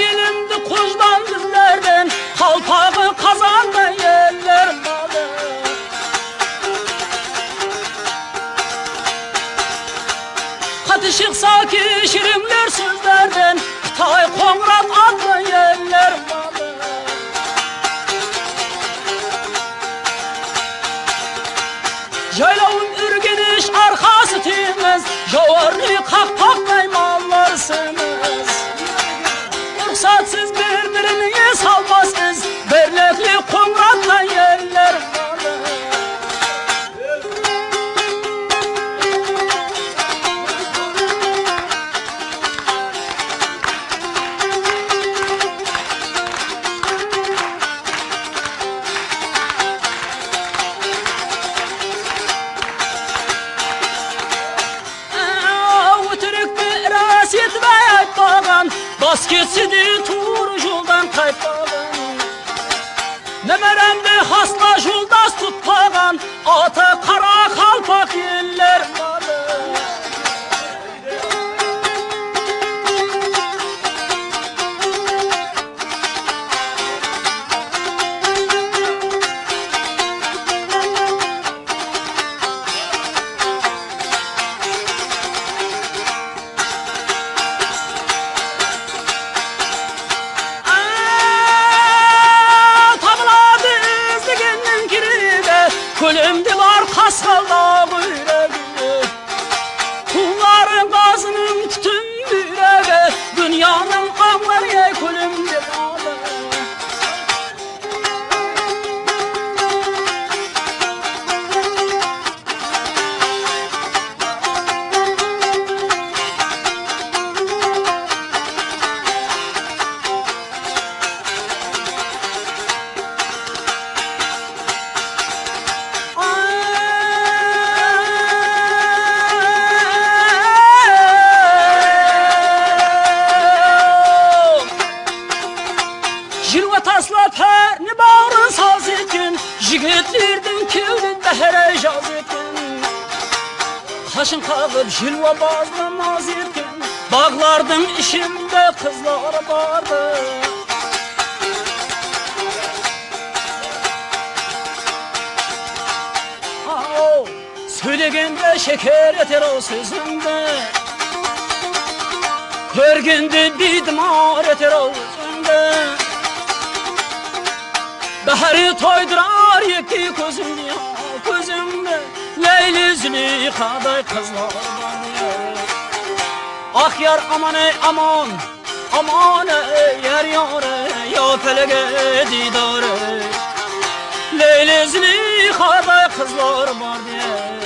silindi kuzdan bizlerden, kalpağı kazandı yerler malı. Katışık saki şirinler sözlerden, Kıtay Konrad adlı yerler malı. Ceylavun ürgeniş arkası temiz, Javarlı kakpak mallarsınız. Ruhsatsız birbirini salmazsınız, Bernekli Konrad'la yerler malı. Basketsidi tur joldan kaytpagan, Nemeremde hasla joldas tutpagan, Ata kara kalpak yeller malı. Kölümde var kaskalda yüreği, Kulların gazının tütün yüreği, Dünyanın anları ye kölümde malı. Tasla perni bağrın saz etkin, Jigitlerden kevlin behere jaz etkin. Kaşın kağıp jilva bazlamaz etkin, Bağlardın işimde kızlar vardı. Söylegende şeker eter o sözünde, Hörgünde bir dimar eter o sözünde. Bahri toydurar yeki gözümde, gözümde Leyli Züleyxa'day kızlar var ya. Ah yar aman ey aman, aman ey yar yare, Ya felege didare, Leyli Züleyxa'day kızlar var ya.